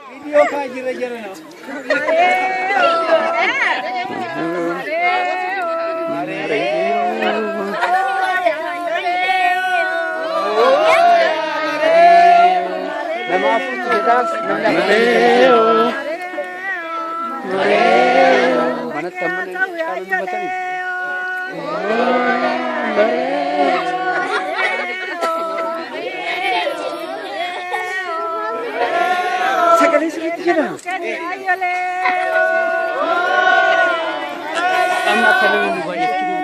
Video ka jira-jira no. Nama apa tu kita? Mana teman ni? Kalau baca ni. Sekali sedikit je lah. Amat kalau banyak kita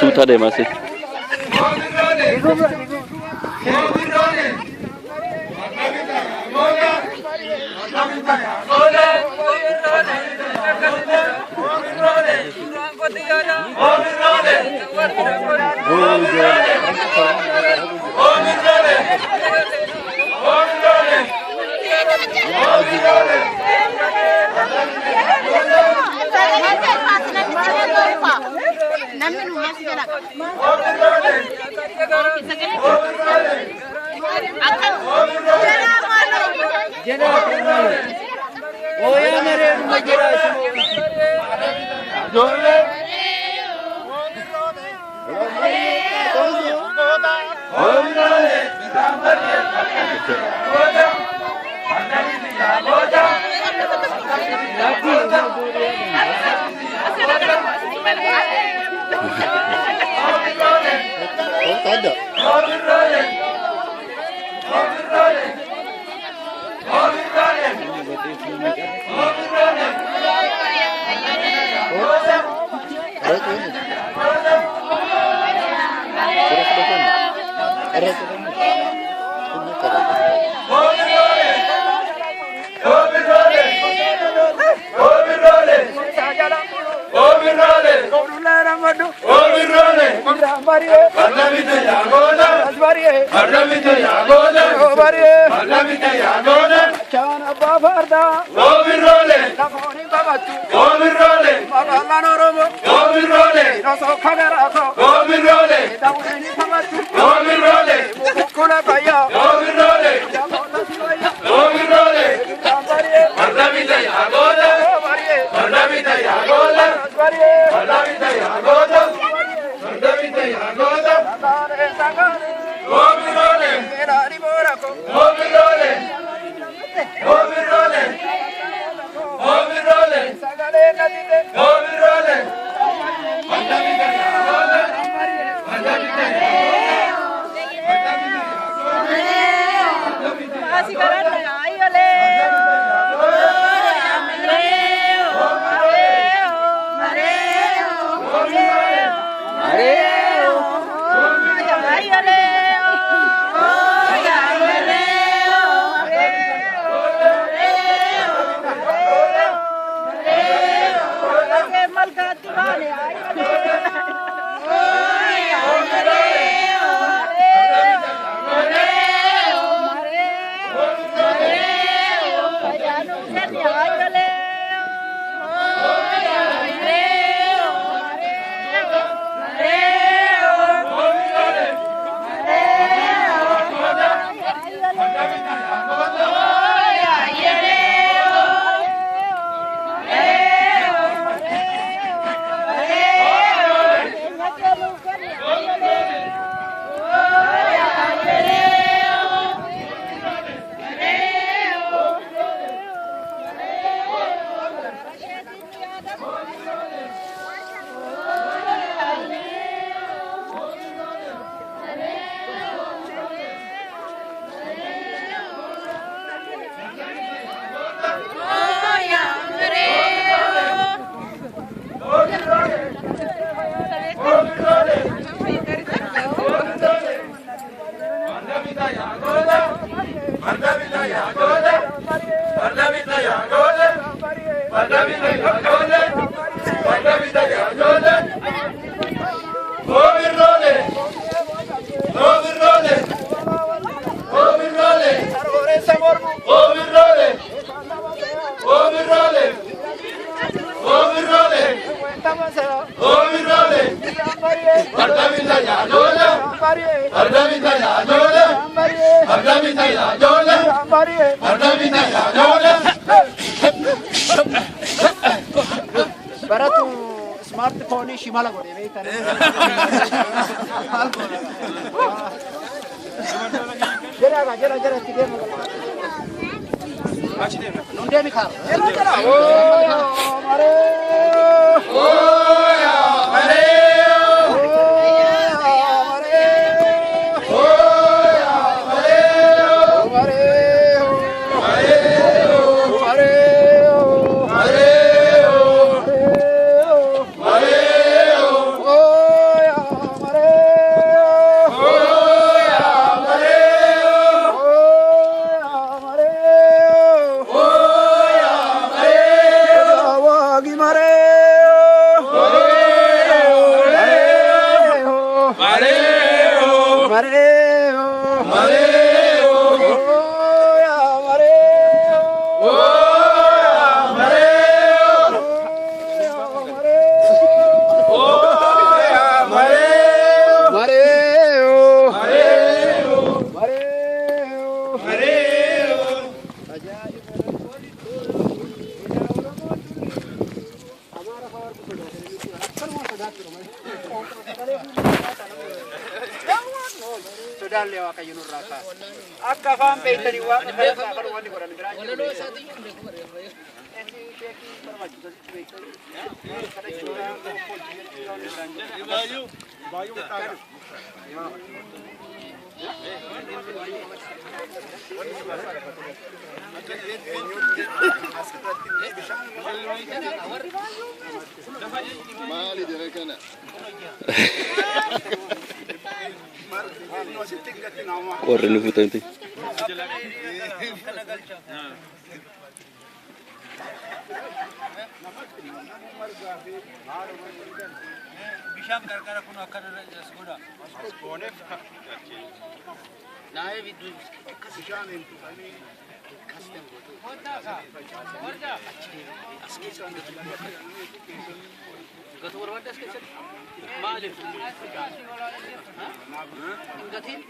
Suta deh masih. Ramadu, Ramari, Chana Babarda, Namoni Babatu, Magalano Romo, Rosso Cagarako, Dawani Pamatu, Kula Baya, Baratu smartphone shimala gore beekana. Jera tige magala. Nunde mi khar. Oh mare. Oh ya mare. Akka afaan beektanii waan kana afaan waan godhan biraa Corre no futente. Bishaan gargaara kun akka as godha. As gooneef naayee bidduu bishaan hin tuqanii kastan gootu. Hoddaa as keessa gatu barbaadde as keessatti maaliif? Gatiin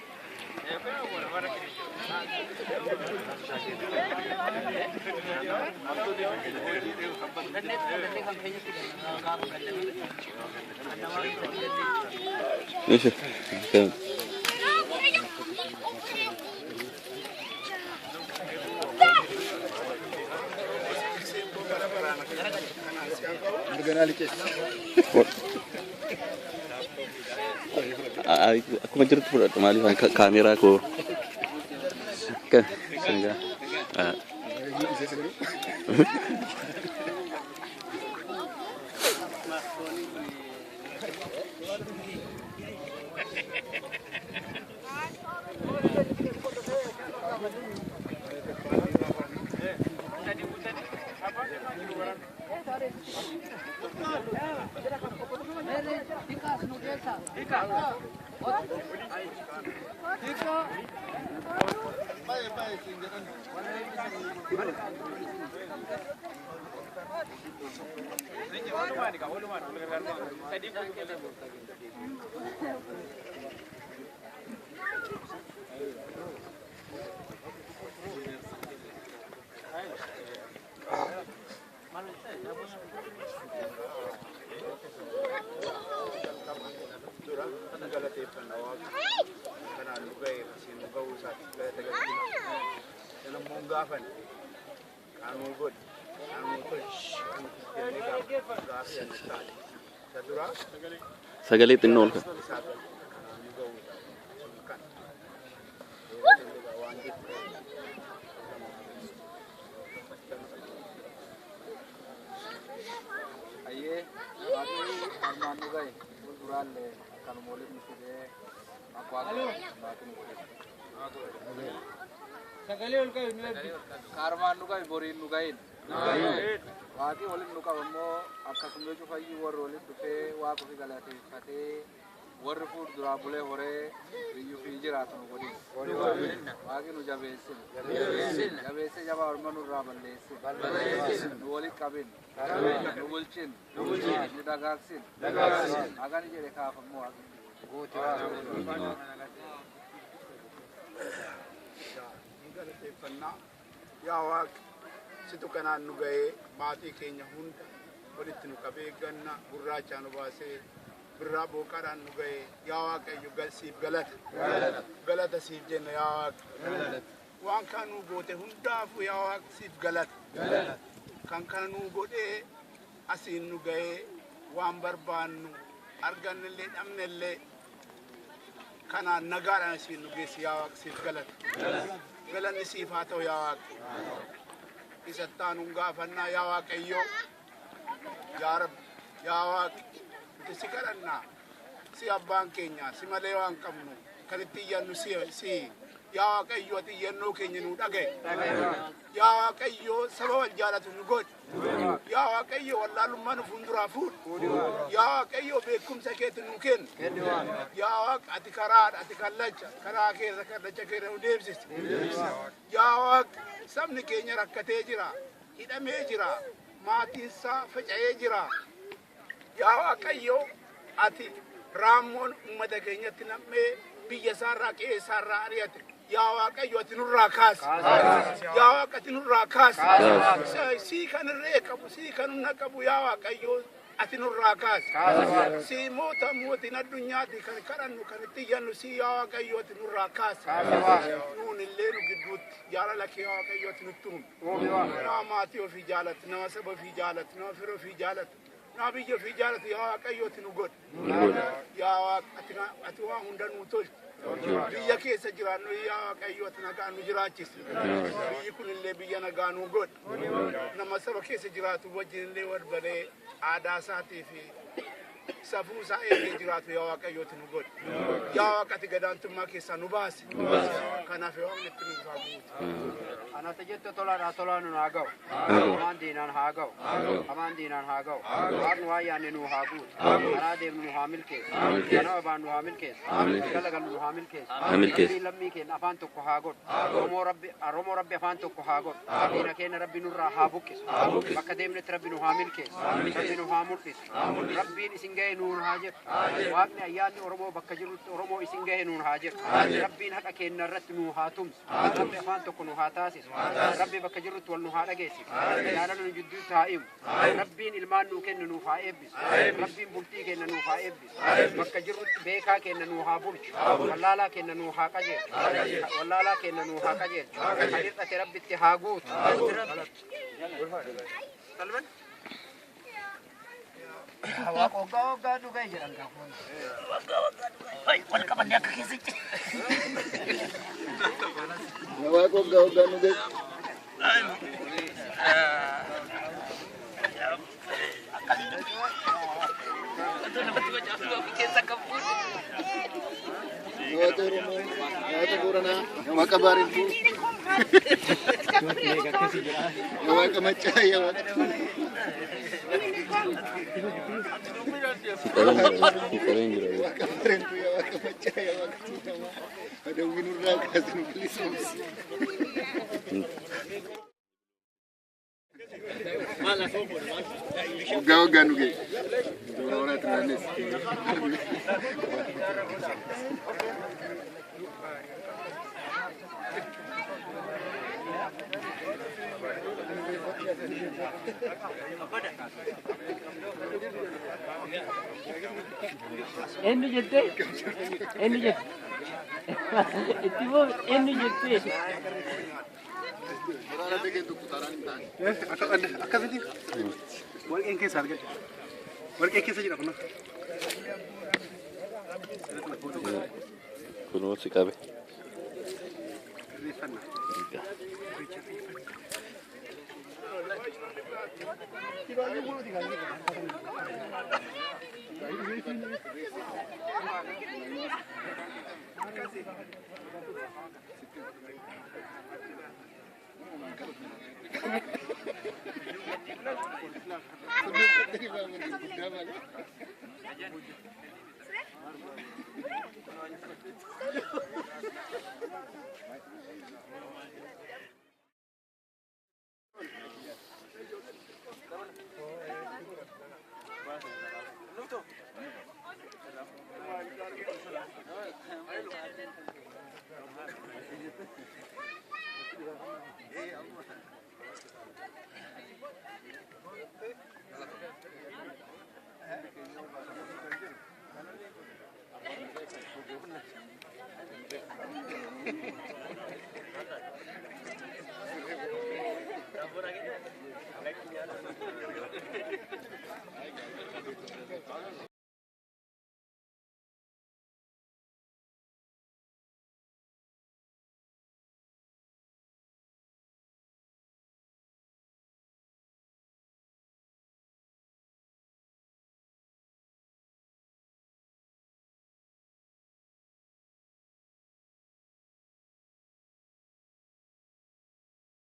aku macam tu pula malu kamera aku kan sehingga sagalee xinnoo ol Karmaan nugai boriin nugain. Waati waliin nu qabammoo akkasuma cufayyi warri waliin dhufee waaqa fi galateeffatee warri fuulduraa bulee horee biyyuu fi jiraatu nu godhin. Waaqni nu jabeessin. Jabeessee jabaa orma nurraa balleessin. Nu waliin qabin. Nu bulchin. Nu dagaagsin. Hagani jedhe kaafammoo waaqni. yaa waaq situ kanaan nu ga'ee maatii keenya hunda walitti nu qabee ganna gurraachaa nu baasee birraa booqaadhaan nu ga'ee yaa waaqayyo siif galata siif jenna yaa waaq waan kan nu goote hundaafu yaa waaq siif galata kan kana nu godhee asiin nu ga'ee waan barbaannu argannellee dhabnellee kanaan nagaadhaan asiin nu geessi yaa waaq siif galata galanni siif haa ta'u yaa waaq isattaan hungaafannaa yaa waaqayyo yaa rabbi yaa waaq nuti si kadhannaa si abbaan keenya si malee waan qabnu kan itti iyyannu si yaa waaqayyo ati iyyannoo keenya nuu dhagaye yaa waaqayyo saba wal jaalatu nu godhi yaa waaqayyo wallaalummaa nu fuulduraa fuudhi yaa waaqayyo beekumsa keetti nu kenni yaa waaq ati karaadha ati karaa keessa kallacha keessa nu deebisisi yaa waaq sabni keenya rakkatee jira hidhamee jira maatiinsaa faca'ee jira yaa waaqayyo ati raammoon uummata keenyatti nam'ee biyya isaarraa qe'ee isaarraa ari'ate yaa waaqayyo ati nurraa kaasi yaa waaqa ati nurraa kaasi sii kan irree qabu sii kan humna qabu yaa waaqayyo ati nurraa kaasi sii mootiin addunyaati kan kadhannu kan itti iyyannu sii yaa waaqayyo ati nurraa kaasi nuun illee nu gidduutti jaalala kee yaa waaqayyo ati nutti humi nama maatii ofii jaalatu nama saba ofii jaalatu nama fira ofii jaalatu nama biyya ofii jaalatu yaa waaqayyo ati nu godhi yaa waaqa ati waan hunda nuu tolchi biyya keessa jiraannu yaa waaqayyo ati nagaa nu jiraachisi biyyi kun illee biyya nagaa nu godhi nama saba keessa jiraatu wajjin illee wal balee aadaa isaatii fi safuu isaa eegee jiraatu yaa Waaqayyooti nu godhe. Yaa Waaqati gadaantummaa keessaa nu baase. Kanaaf yaa Waaqni itti nu faaguuti. Anata jetto tolaan nu haa ga'u. Amaan diinaan haa ga'u. Amaan diinaan haa ga'u. Waaqni waa yaanne nu haa guutu. Karaa deemnu nu haa milkeessu. Kanama baanu nu haa milkeessu. Galagalu nu haa milkeessu. Rabbiin lammii keenya afaan tokko haa godhu. Oromoo Rabbi afaan tokko haa godhu. Diina keenya Rabbi nurraa haa buqqisu. Bakka deemnetti Rabbi nu haa milkeessu. Rabbi nu haa mul'isu. Rabbiin isin ga'e nuun haa jedhu. Waaqni ayyaanni Oromoo bakka jirutti Oromoo isin ga'e nuun haa jedhu. Rabbiin haqa keenya irratti nu haa tumsu. Rabbi afaan tokko nu haa taasisu. Rabbi bakka jirutti wal nu haa dhageessisu. Yaada nu jidduutti haa himu. Rabbiin ilmaan nuu kennu nuuf haa eebbisu. Rabbiin bultii keenya nuuf haa eebbisu. Bakka jirutti beekaa keenya nuu haa bulchu. Wallaalaa keenya nuu haa qajeelchu. Wallaalaa keenya nuu haa qajeelchu. Kan hir'ate Rabbitti haa guutu. Waaqa waggaa dhugee jedhan gaafa. Wal qabannee akka keessatti. Waaqa waggaa dhugee. Nyaata Oromoo, nyaata Booranaa, waaqa Baarentuu, waaqa Maccaa, waaqa Baarentuu, waaqa Maccaa, waaqa Tuulamaa, Adawwii nurraa kaasee nu bilisoomsi. Waggaa nu ga'e. Dooraa turaanis. Eenyu jettee? Eenyu jettee? Itti boof eenyu jettee? Akkasitti warqeen keessa argate. Warqee keessa jira kun. Kunoo si qabe.